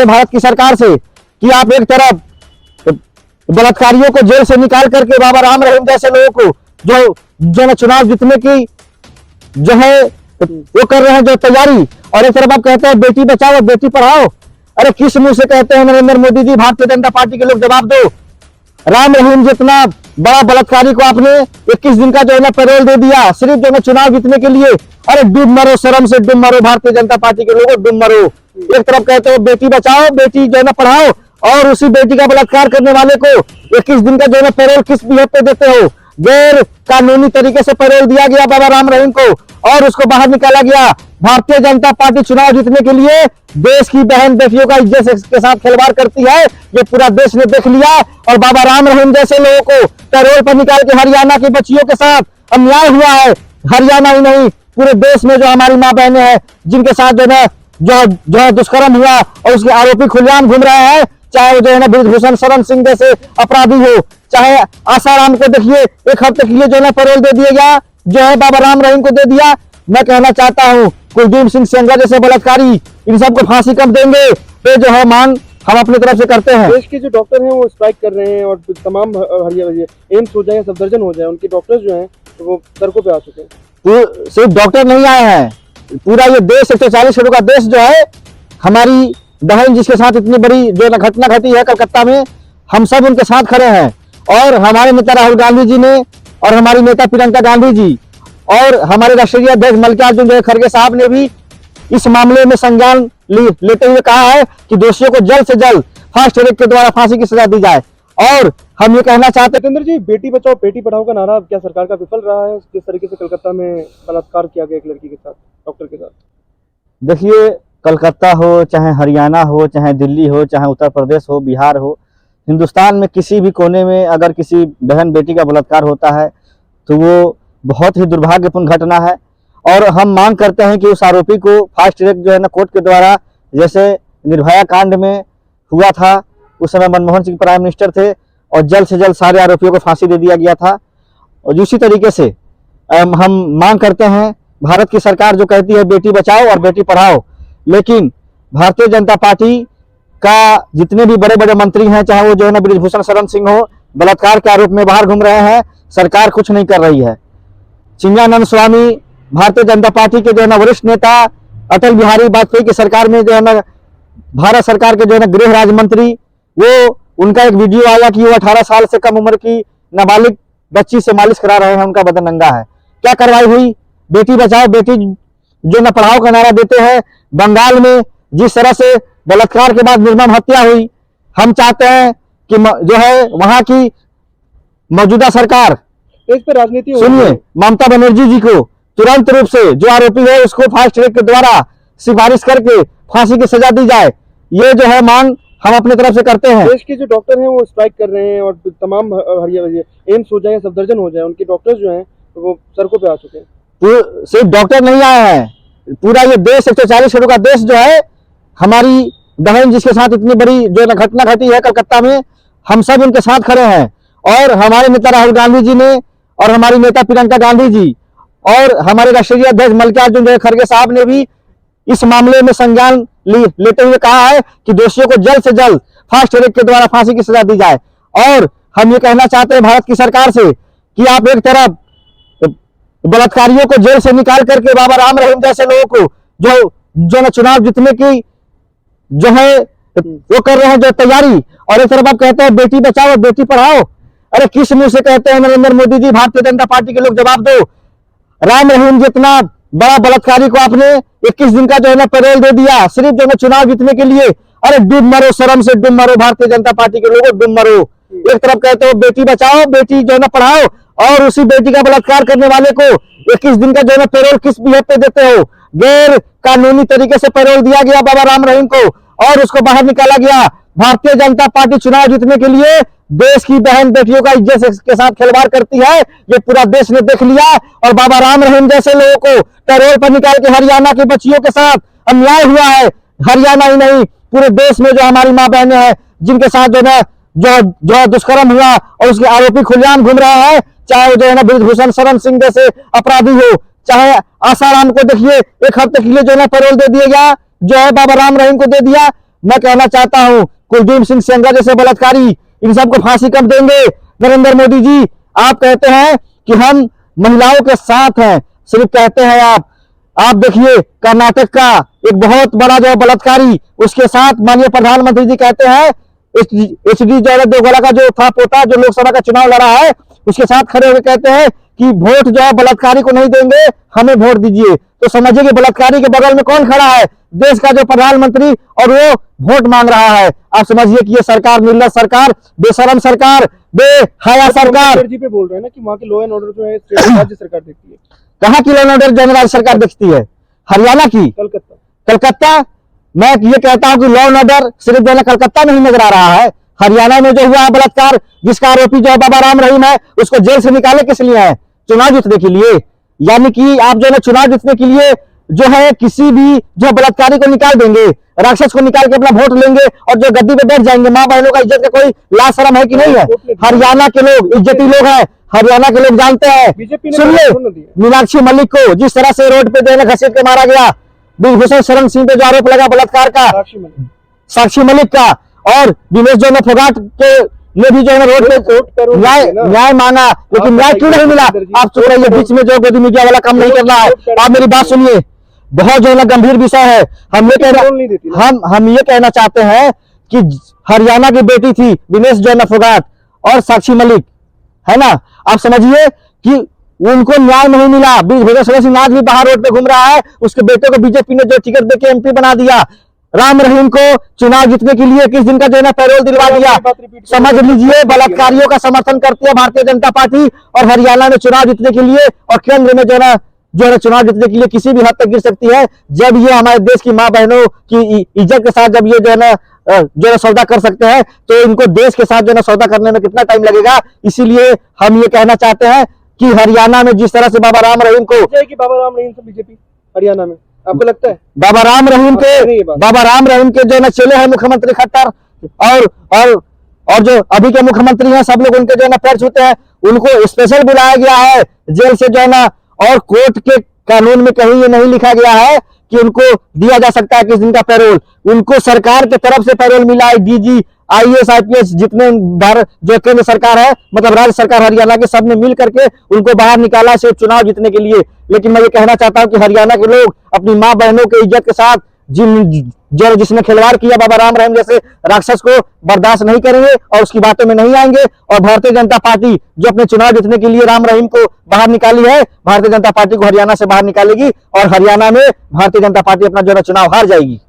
भारत की सरकार से कि आप एक तरफ बलात्कारियों को जेल से निकाल करके बाबा राम रहीम जैसे लोगों को जो न चुनाव जीतने की जो है वो कर रहे हैं जो तैयारी, और एक तरफ आप कहते हैं बेटी बचाओ और बेटी पढ़ाओ। अरे किस मुंह से कहते हैं नरेंद्र मोदी जी, भारतीय जनता पार्टी के लोग जवाब दो। राम रहीम जितना बड़ा बलात्कारी को आपने 21 दिन का जो है ना पैरोल दे दिया सिर्फ जो है चुनाव जीतने के लिए। अरे डूब मरो, शर्म से डूब मरो, भारतीय जनता पार्टी के लोगों डूब मरो। एक तरफ कहते हो बेटी बचाओ बेटी जो है ना पढ़ाओ, और उसी बेटी का बलात्कार करने वाले को 21 दिन का जो है ना पैरोल किस बिहेव पे देते हो। गैर कानूनी तरीके से पैरोल दिया गया बाबा राम रहीम को और उसको बाहर निकाला गया। भारतीय जनता पार्टी चुनाव जीतने के लिए देश की बहन बेटियों का इज्जत के साथ खिलवाड़ करती है, ये पूरा देश ने देख लिया। और बाबा राम रहीम जैसे लोगों को पैरोल पर निकाल के हरियाणा की बच्चियों के साथ अन्याय हुआ है। हरियाणा ही नहीं पूरे देश में जो हमारी माँ बहनें हैं जिनके साथ जो है जो दुष्कर्म हुआ और उसके आरोपी खुलेआम घूम रहे हैं, चाहे वो जो है ना बृजभूषण शरण सिंह जैसे अपराधी हो, चाहे आसाराम को देखिए 1 हफ्ते के लिए जो है पैरोल दे दिया गया, जो है बाबा राम रहीम को दे दिया। मैं कहना चाहता हूँ कुलदीप सिंह सेंगर जैसे बलात्कारी इन सबको फांसी कब देंगे, ये जो है मांग हम अपनी तरफ से करते हैं। देश के जो डॉक्टर हैं वो स्ट्राइक कर रहे हैं और तमाम एम्स हो जाए, सफदरजंग हो जाए, उनके डॉक्टर्स जो हैं तो वो सड़कों पे आ चुके हैं। तो सिर्फ डॉक्टर नहीं आए हैं, पूरा ये देश 140 करोड़ का देश जो है, हमारी बहन जिसके साथ इतनी बड़ी जो घटना घटी है कलकत्ता में, हम सब उनके साथ खड़े हैं। और हमारे नेता राहुल गांधी जी ने और हमारी नेता प्रियंका गांधी जी और हमारे राष्ट्रीय अध्यक्ष मल्लिकार्जुन खड़गे साहब ने भी इस मामले में संज्ञान लेते हुए कहा है कि दोषियों को जल्द से जल्द फास्ट ट्रैक के द्वारा फांसी की सजा दी जाए। और हम ये कहना चाहते हैं सतेंद्र जी, बेटी बचाओ बेटी पढ़ाओ का नारा क्या सरकार का विफल रहा है? जिस तरीके से कलकत्ता में बलात्कार किया गया एक लड़की के साथ, डॉक्टर के साथ। देखिए, कलकत्ता हो चाहे हरियाणा हो चाहे दिल्ली हो चाहे उत्तर प्रदेश हो बिहार हो, हिंदुस्तान में किसी भी कोने में अगर किसी बहन बेटी का बलात्कार होता है तो वो बहुत ही दुर्भाग्यपूर्ण घटना है। और हम मांग करते हैं कि उस आरोपी को फास्ट ट्रैक जो है ना कोर्ट के द्वारा, जैसे निर्भया कांड में हुआ था, उस समय मनमोहन सिंह प्राइम मिनिस्टर थे और जल्द से जल्द सारे आरोपियों को फांसी दे दिया गया था। और उसी तरीके से हम मांग करते हैं, भारत की सरकार जो कहती है बेटी बचाओ और बेटी पढ़ाओ, लेकिन भारतीय जनता पार्टी का जितने भी बड़े बड़े मंत्री हैं, चाहे वो जो है ना बृजभूषण शरण सिंह हो, बलात्कार के आरोप में बाहर घूम रहे हैं, सरकार कुछ नहीं कर रही है। चिन्मयानंद स्वामी भारतीय जनता पार्टी के जो है ना वरिष्ठ नेता, अटल बिहारी वाजपेयी की सरकार में जो है ना भारत सरकार के जो है ना गृह राज्य मंत्री, वो उनका एक वीडियो आया कि वो 18 साल से कम उम्र की नाबालिग बच्ची से मालिश करा रहे हैं, उनका बदन नंगा है। क्या कार्रवाई हुई? बेटी बचाओ बेटी जो न पढ़ाओ का नारा देते हैं। बंगाल में जिस तरह से बलात्कार के बाद निर्मम हत्या हुई, हम चाहते हैं कि जो है वहां की मौजूदा सरकार, इस पर राजनीति सुनिए, ममता बनर्जी जी को तुरंत रूप से जो आरोपी है उसको फास्ट ट्रैक के द्वारा सिफारिश करके फांसी की सजा दी जाए। ये जो है मांग हम अपनी तरफ से करते हैं। देश के जो डॉक्टर हैं वो स्ट्राइक कर रहे हैं और तमाम एम्स हो जाए, सफदरजंग हो जाए, उनके डॉक्टर्स जो हैं तो वो सड़कों पे आ चुके हैं। तो सिर्फ डॉक्टर नहीं आए हैं, पूरा ये देश 140 करोड़ का देश जो है, हमारी बहन जिसके साथ इतनी बड़ी जो घटना घटी है कलकत्ता में, हम सब उनके साथ खड़े हैं। और हमारे नेता राहुल गांधी जी ने और हमारी नेता प्रियंका गांधी जी और हमारे राष्ट्रीय अध्यक्ष मल्लिकार्जुन खड़गे साहब ने भी इस मामले में संज्ञान लेते हुए कहा है कि दोषियों को जल्द से जल्द फास्ट ट्रैक के द्वारा फांसी की सजा दी जाए। और हम ये कहना चाहते हैं भारत की सरकार से कि आप एक तरफ बलात्कारियों को जेल से निकाल करके बाबा राम रहीम जैसे लोगों को जो न चुनाव जीतने की जो है वो कर रहे हैं जो तैयारी, और एक तरफ आप कहते हैं बेटी बचाओ और बेटी पढ़ाओ। अरे किस मुंह से कहते हैं नरेंद्र मोदी जी, भारतीय जनता पार्टी के लोग जवाब दो। राम रहीम जितना बड़ा बलात्कारी को आपने 21 दिन का जो है ना पैरोल दे दिया सिर्फ जो है चुनाव जीतने के लिए। अरे डूब मरो, शर्म से डूब मरो, भारतीय जनता पार्टी के लोगों डूब मरो। एक तरफ कहते हो बेटी बचाओ बेटी जो है ना पढ़ाओ, और उसी बेटी का बलात्कार करने वाले को 21 दिन का जो है ना पैरोल किस बिहेव पे देते हो। गैर कानूनी तरीके से पैरोल दिया गया बाबा राम रहीम को और उसको बाहर निकाला गया। भारतीय जनता पार्टी चुनाव जीतने के लिए देश की बहन बेटियों का इज्जत के साथ खिलवाड़ करती है, ये पूरा देश ने देख लिया। और बाबा राम रहीम जैसे लोगों को पैरोल पर निकाल के हरियाणा की बच्चियों के साथ अन्याय हुआ है। हरियाणा ही नहीं पूरे देश में जो हमारी माँ बहनें हैं जिनके साथ जो है जो दुष्कर्म हुआ और उसके आरोपी खुलेआम घूम रहे हैं, चाहे वो जो है ना बृजभूषण शरण सिंह जैसे अपराधी हो, चाहे आसाराम को देखिए 1 हफ्ते के लिए जो है पैरोल दे दिया गया, जो है बाबा राम रहीम को दे दिया। मैं कहना चाहता हूं कुलदीप सिंह सेंगर जैसे बलात्कारी, इन सबको फांसी कब देंगे? नरेंद्र मोदी जी, आप कहते हैं कि हम महिलाओं के साथ हैं, सिर्फ कहते हैं आप देखिए कर्नाटक का एक बहुत बड़ा जो बलात्कारी, उसके साथ माननीय प्रधानमंत्री जी कहते हैं HD देवगौड़ा का जो था पोता, जो लोकसभा का चुनाव लड़ा है, उसके साथ खड़े होकर कहते हैं कि वोट जो है बलात्कारी को नहीं देंगे, हमें वोट दीजिए। तो समझिए कि बलात्कारी के बगल में कौन खड़ा है? देश का जो प्रधानमंत्री, और वो वोट मांग रहा है। आप समझिए कि ये सरकार निर्लज सरकार, बेशरम सरकार, बेहया सरकार। जी पे बोल रहे हैं ना कि वहाँ की लॉ एंड ऑर्डर जो है राज्य सरकार देखती है। कहाँ की लॉ एंड ऑर्डर जनरल सरकार देखती है? हरियाणा की, कलकत्ता। मैं ये कहता हूं कि लॉ एंड ऑर्डर सिर्फ जो है कलकत्ता में ही नजर आ रहा है। हरियाणा में जो हुआ है बलात्कार, जिसका आरोपी जो है बाबा राम रहीम है, उसको जेल से निकाले किस लिए है? चुनाव जीतने के लिए। यानी कि आप जो है चुनाव जीतने के लिए जो है किसी भी जो बलात्कारी को निकाल देंगे, राक्षस को निकाल के अपना वोट लेंगे और जो गद्दी पे बैठ जाएंगे। माँ बहनों का इज्जत का कोई लाज शर्म है कि नहीं है? हरियाणा के लोग इज्जती लोग हैं, हरियाणा के लोग जानते हैं। सुनिए, मीनाक्षी मलिक को जिस तरह से रोड पे देने घसीट के मारा गया, ब्रिजभूषण शरण सिंह पे जो आरोप लगा बलात्कार का, साक्षी मलिक का, और दिनेश जो है फोगाट के ने भी जो है रोड पे न्याय मांगा, लेकिन न्याय क्यों नहीं मिला? आप चुप रहिए, बीच में जो गोदी मीडिया वाला काम नहीं करना है। आप मेरी बात सुनिए, बहुत जो है गंभीर विषय है। हम ये कहना चाहते हैं कि हरियाणा की बेटी थी दिनेश जो है फोगाट और साक्षी मलिक, है ना? आप समझिए कि उनको न्याय नहीं मिला। ब्रिजभूषण शरण सिंह आज भी बाहर रोड पे घूम रहा है, उसके बेटे को बीजेपी ने जो टिकट देके MP बना दिया। राम रहीम को चुनाव जीतने के लिए किस दिन का जो है पैरोल दिलवा दिया। समझ लीजिए, बलात्कारियों का समर्थन करती है भारतीय जनता पार्टी, और हरियाणा में चुनाव जीतने के लिए और केंद्र में जो है चुनाव जीतने के लिए किसी भी हद तक गिर सकती है। जब ये हमारे देश की माँ बहनों की इज्जत के साथ जब ये जो है सौदा कर सकते हैं, तो इनको देश के साथ जो है सौदा करने में कितना टाइम लगेगा। इसीलिए हम ये कहना चाहते हैं कि हरियाणा में जिस तरह से बाबा राम रहीम को, बाबा राम रहीम से बीजेपी हरियाणा में, आपको लगता है? बाबा राम रहीम के जो है चेले हैं मुख्यमंत्री खट्टर, और जो अभी के मुख्यमंत्री हैं, सब लोग उनके जो है पैर छूते हैं। उनको स्पेशल बुलाया गया है जेल से जो है, और कोर्ट के कानून में कहीं ये नहीं लिखा गया है कि उनको दिया जा सकता है किस दिन का पैरोल। उनको सरकार की तरफ से पैरोल मिला है। DG IAS IPS जितने भारत जो केंद्र सरकार है, मतलब राज्य सरकार हरियाणा के, सब ने मिल करके उनको बाहर निकाला सिर्फ चुनाव जीतने के लिए। लेकिन मैं ये कहना चाहता हूं कि हरियाणा के लोग अपनी माँ बहनों के इज्जत के साथ जिसने खिलवाड़ किया बाबा राम रहीम जैसे राक्षस को बर्दाश्त नहीं करेंगे और उसकी बातों में नहीं आएंगे। और भारतीय जनता पार्टी जो अपने चुनाव जीतने के लिए राम रहीम को बाहर निकाली है, भारतीय जनता पार्टी को हरियाणा से बाहर निकालेगी, और हरियाणा में भारतीय जनता पार्टी अपना जो है चुनाव हार जाएगी।